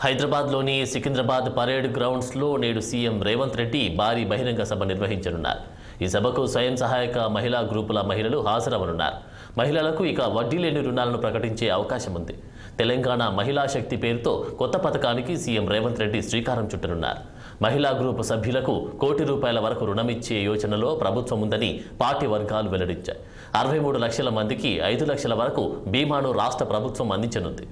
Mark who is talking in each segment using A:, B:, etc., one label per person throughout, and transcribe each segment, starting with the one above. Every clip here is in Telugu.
A: హైదరాబాద్లోని సికింద్రాబాద్ పరేడ్ గ్రౌండ్స్లో నేడు సీఎం రేవంత్ రెడ్డి భారీ బహిరంగ సభ నిర్వహించనున్నారు. ఈ సభకు స్వయం సహాయక మహిళా గ్రూపుల మహిళలు హాజరవనున్నారు. మహిళలకు ఇక వడ్డీ లేని రుణాలను ప్రకటించే అవకాశం ఉంది. తెలంగాణ మహిళా శక్తి పేరుతో కొత్త పథకానికి సీఎం రేవంత్ రెడ్డి శ్రీకారం చుట్టనున్నారు. మహిళా గ్రూపు సభ్యులకు ₹1,00,00,000 వరకు రుణమిచ్చే యోజనలో ప్రభుత్వం ఉందని పార్టీ వర్గాలు వెల్లడించాయి. 63 లక్షల మందికి 5 లక్షల వరకు బీమాను రాష్ట్ర ప్రభుత్వం అందించనుంది.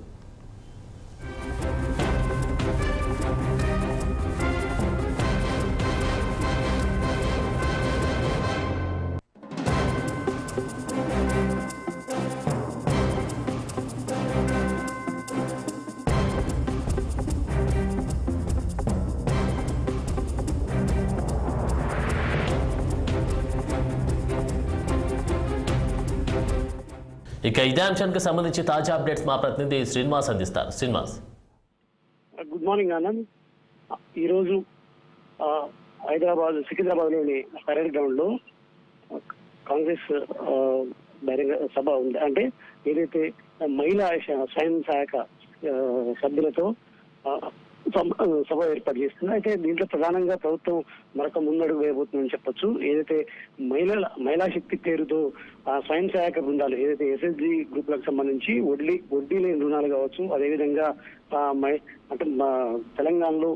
A: ఇక ఇదే అంశానికి సంబంధించి తాజా అప్డేట్స్ మా ప్రతినిధి శ్రీనివాస్ అందిస్తారు. Srinivas,
B: good morning Anand. ఈరోజు సికింద్రాబాద్లోని పరేడ్ గ్రౌండ్ లో కాంగ్రెస్ బహిరంగ సభ ఉంది. అంటే ఏదైతే మహిళా స్వయం సహాయక సభ్యులతో సభ ఏర్పాటు చేస్తుంది. అయితే దీంట్లో ప్రధానంగా ప్రభుత్వం మరొక ముందడుగు వేయబోతుందని చెప్పొచ్చు. ఏదైతే మహిళా శక్తి పేరుతో స్వయం సహాయక బృందాలు ఏదైతే ఎస్ఎస్జి గ్రూపులకు సంబంధించి వడ్డీ లేని రుణాలు కావచ్చు, అదేవిధంగా అంటే తెలంగాణలో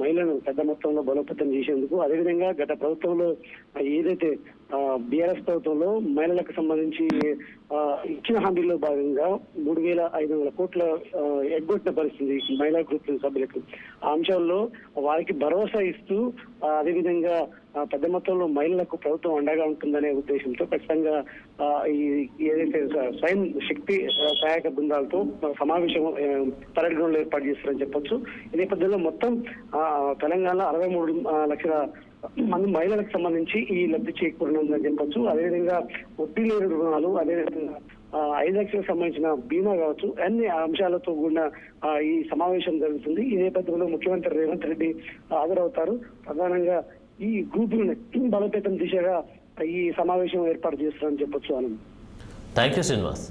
B: మహిళలను పెద్ద మొత్తంలో బలోపేతం చేసేందుకు, అదేవిధంగా గత ప్రభుత్వంలో ఏదైతే బీఆర్ఎస్ ప్రభుత్వంలో మహిళలకు సంబంధించి ఇచ్చిన హామీల్లో భాగంగా 3,500 కోట్ల ఎగ్గొట్టిన పరిస్థితి మహిళా గ్రూప్ సభ్యులకు. ఆ అంశాల్లో వారికి భరోసా ఇస్తూ అదేవిధంగా పెద్ద మొత్తంలో మహిళలకు ప్రభుత్వం అండగా ఉంటుందనే ఉద్దేశంతో ఖచ్చితంగా ఏదైతే స్వయం శక్తి సహాయక బృందాలతో సమావేశం పరేడ్ గ్రౌండ్ లో ఏర్పాటు చేస్తారని చెప్పొచ్చు. ఈ నేపథ్యంలో మొత్తం తెలంగాణలో 63 లక్షల మంది మహిళలకు సంబంధించి ఈ లబ్ధి చేకూరనుందని చెప్పొచ్చు. అదేవిధంగా వడ్డీ లేని రుణాలు, అదేవిధంగా 5 లక్షలకు సంబంధించిన బీమా కావచ్చు, అన్ని అంశాలతో కూడిన ఈ సమావేశం జరుగుతుంది. ఈ నేపథ్యంలో ముఖ్యమంత్రి రేవంత్ రెడ్డి హాజరవుతారు. ప్రధానంగా ఈ గ్రూపులను బలోపేతం దిశగా ఈ సమావేశం ఏర్పాటు చేస్తారని చెప్పొచ్చు. Anand,
A: thank you Srinivas.